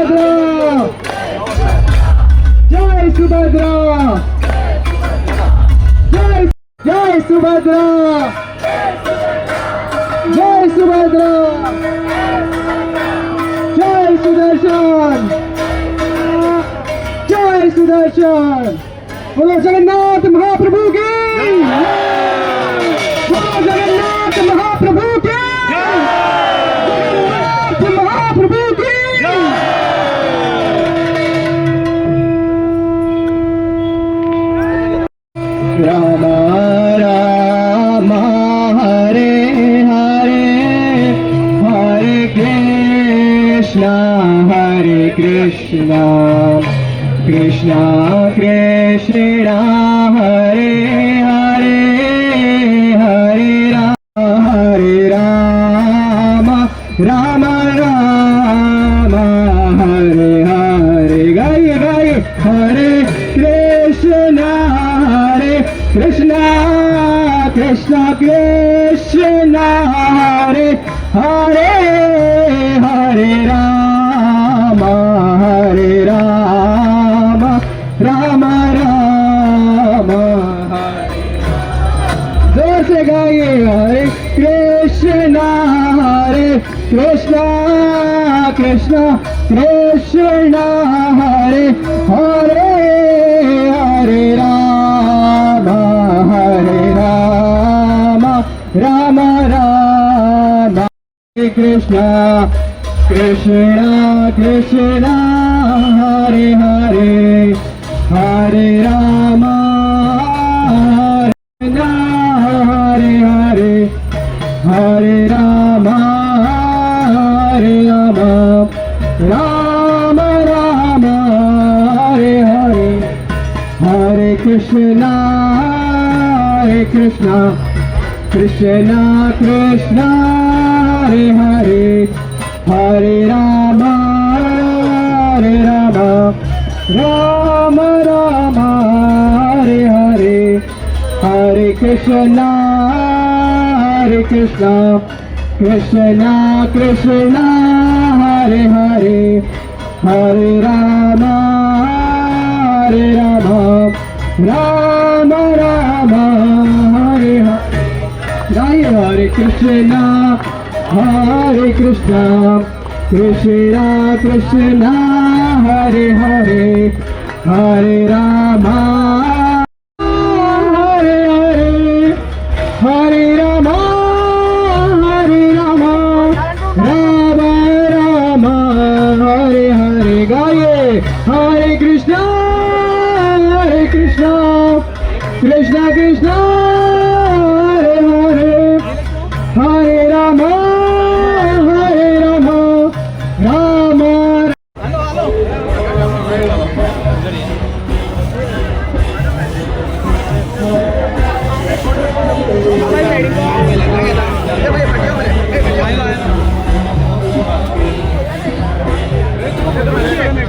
सुभद्रा, जय सुभद्रा, जय सुभद्रा, जय सुभद्रा, जय सुदर्शन, जय सुदर्शन। बोलो जगन्नाथ महाप्रभु की, बोलो जगन्नाथ महाप्रभु की, जगन्नाथ महाप्रभु की। राम राम हरे हरे, हरे कृष्णा कृष्णा कृष्णा हरे हरे, हरे राम राम राम हरे हरे। गाइए गाइए, हरे कृष्णा कृष्णा कृष्णा हरे हरे, हरे राम राम राम हरे। जोर से गाइए, हरे कृष्णा कृष्णा कृष्णा हरे हरे, हरे राम राम राम। हरे कृष्णा कृष्णा हरे हरे, हरे राम हरे हरे, हरे राम राम राम हरे हरे। हरे कृष्णा कृष्णा हरे हरे, हरे राम राम राम हरे हरे। हरे कृष्णा कृष्णा हरे हरे, हरे राम राम राम हरे हरे। गाइए, हरे कृष्णा कृष्णा हरे हरे, हरे राम हरे हरे, हरे राम राम हरे हरे। गाइए, हरे कृष्णा कृष्णा हरे हरे, हरे राम राम।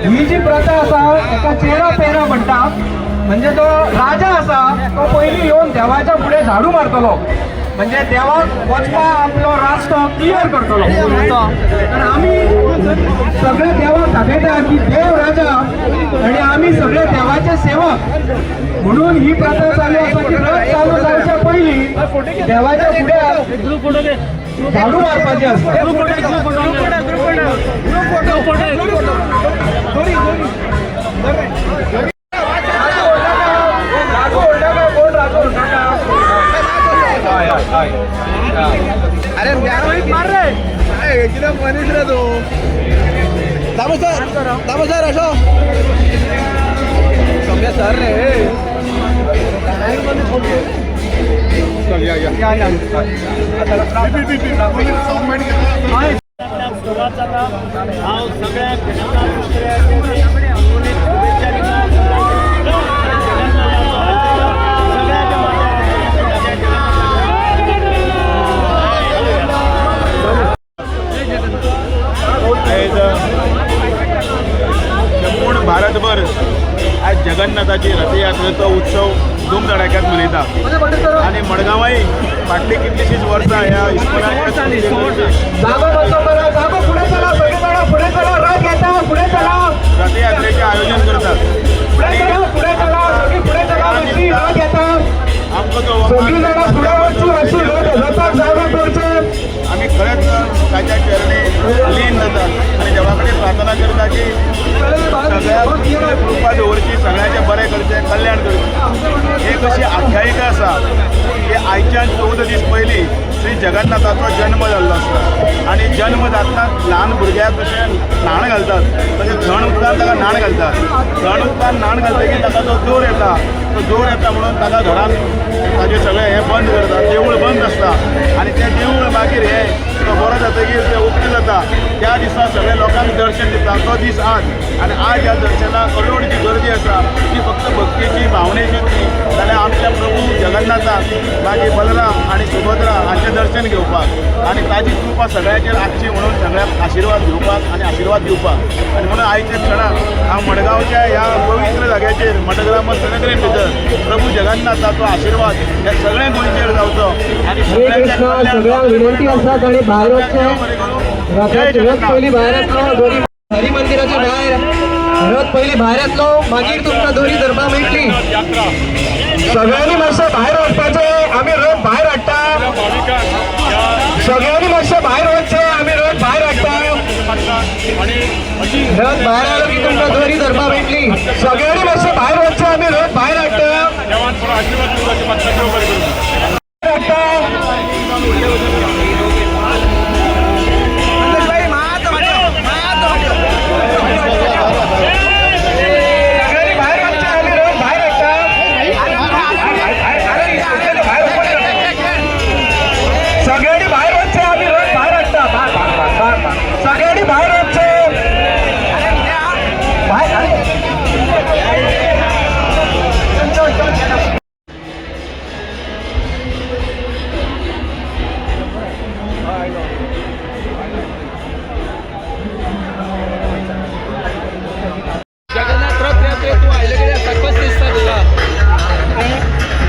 ही जी प्रथा असा, एका चेहरा पेहरा म्हणतात, म्हणजे तो राजा असा तो पयलीं येवन देवाच्या पुढे झाडू मारतलो, म्हणजे देवाक वचपा आपलो रास्तो क्लियर करतलो। आणि आम्ही सगळे देवाक दाखयता की देव राजा आणि आम्ही सगळे देवाचे सेवक, म्हणून ही प्रथा चालू आसा की रथ चालू जावच्या पयलीं देवाच्या पुढे झाडू मारपाचे असता। अरे मार रे, एकदम मनीष रे तू। दामो सर असो सौम्या सर रे। चल या सुरुवात जाता हांव सगळ्या संपूर्ण भारतभर आज जगन्नाथाची रथयात्रेचो उत्सव धूमधडाक्यात मनयता आणि मडगांवय फाटली कितलीशीच वर्सां ह्या इस्कॉलान जागो पुढे चला, सगळे जण पुढे चला, रथ घेता पुढे चला। आसा की सगळ्याक कृपा दवरची, सगळ्यांचे बरें करचें, कल्याण करचें, एक अशी आख्यायिका आसा की आयच्यान 14 दीस पयलीं श्री जगन्नाथाचो जन्म जाल्लो आसता आनी जन्म जातना ल्हान भुरग्याक कशें न्हाण घालतात तशें थंड उदकान ताका न्हाण घालतात. थंड उदकान न्हाण घालतकीर ताका तो जोर येता. तो जोर येता म्हणून ताका घरान ताजें सगळें हें बंद करतात, देवूळ बंद आसता आनी तें देवूळ मागीर हें तो बरो जातकीर तें उक्तें जाता. त्या दिसा सगळ्या लोकांक दर्शन दिता तो दीस आज. आनी आज ह्या दर्शनाक अलोड जी गर्दी आसा ती फक्त भक्तीची, भावनेची न्ही, जाल्यार आमच्या प्रभू जगन्नाथाक मागीर बलराम आनी सुभद्रा हांचें दर्शन घेवपाक आनी ताजी कृपा सगळ्यांचेर आसची म्हणून सगळ्यांक आशिर्वाद घेवपाक आनी आशिर्वाद दिवपाक. आनी म्हणून आयच्या क्षणाक हांव मडगांवच्या ह्या पवित्र जाग्याचेर मठग्राम नगरेन भितर प्रभू जगन्नाथाचो आशिर्वाद ह्या सगळ्या गोंयचेर जावचो आनी सगळ्यांक विनंती आसा ताणी भायर वचचें. रथ पयलीं भायर येतलो, दोरी हरी मंदिराच्या भायर रथ पयलीं भायर येतलो, मागीर तुमकां दोरी धरपाक मेळटली. सगळ्यांनी मातशें भायर वचपाचें, आमी रथ भायर हाडटा. सगळ्यांनी मातशें भायर वचचें, आमी रथ भायर हाडटा. रथ भायर आलो की तुमकां दोरी धरपाक मेळटली. सगळ्यांनी मातशें भायर वचचें, आमी रथ भायर हाडटा.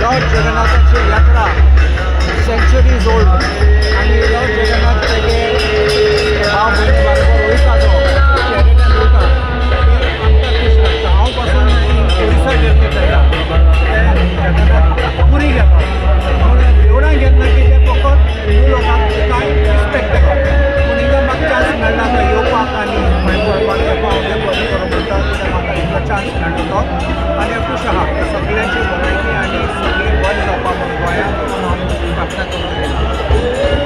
लॉर्ड जगन्नाथाची यात्रा सेंचुरीज ओल्ड आनी लॉर्ड जगन्नाथ तेगे भाव भयणी बरोबर वयता तो कॅनेडान वयता आमकां खूश लागता. हांव पासून ओडिसा जर्नी करता जगन्नाथ पुरी घेता म्हणून देवळान घेतना की ते फकत हिंदू लोकांक कांय रिस्पेक्ट करता पूण हिंगा म्हाका चान्स मेळना तो येवपाक आनी पळोवपाक येवपाक हांव तें बरें करूं म्हणटा कित्याक म्हाका हिंगा चान्स मेळटा तो आनी खूश आहा सगळ्यांची भलायकी आनी सगळी बरें जावपा म्हणून गोंयांत वचून हांव प्रार्थना करून येयला.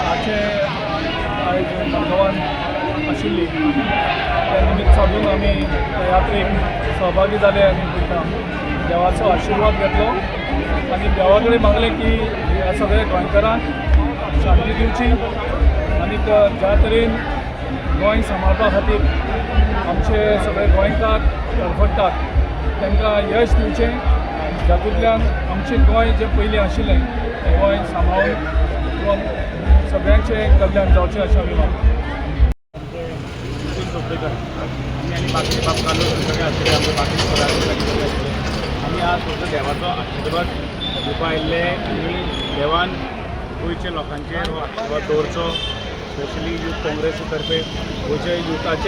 हाचे आयज मडगांवान आशिल्ली त्या निमित्त साधून आमी त्या यात्रेक सहभागी जाले आनी पळयता देवाचो आशिर्वाद घेतलो आनी देवा कडेन मागलें की ह्या सगळ्या गोंयकारांक शांती दिवची आनी ज्या तरेन गोंय सांबाळपा खातीर आमचे सगळे गोंयकार धडपडटात तांकां यश दिवचें जातूंतल्यान आमचें गोंय जें पयलीं आशिल्लें तें गोंय सांबाळून सगळ्यांचें कल्याण जावचें अशें आमी मागता. आनी बाकी बाब कालू सगळे आसले आमचे बाकी आसले आमी आज फक्त देवाचो आशिर्वाद दिवपा आयिल्ले आनी देवान गोंयच्या लोकांचेर हो आशिर्वाद दवरचो स्पेशली यूथ काँग्रेसी तर्फे गोंयच्या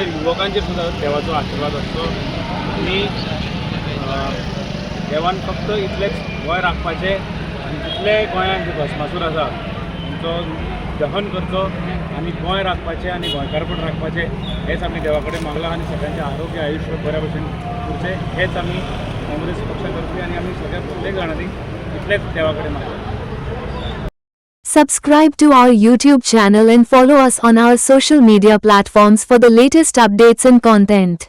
युवकांचेर सुद्दां देवाचो आशिर्वाद आसचो आनी देवान फक्त इतलेंच गोंय राखपाचें आनी जितले गोंयांत जे भस्मासूर आसा तांचो दहन करचो आनी गोंय राखपाचें आनी गोंयकारपण राखपाचें हेच आमी देवा कडेन मागलां आनी सगळ्यांचें आरोग्य आयुश्य बऱ्या भशेन उरचें हेच आमी काँग्रेस पक्षा तर्फे आनी आमी सगळ्या प्रत्येक जाणांनी इतलेंच देवा कडेन मागलां. Subscribe to our YouTube channel and follow us on our social media platforms for the latest updates and content.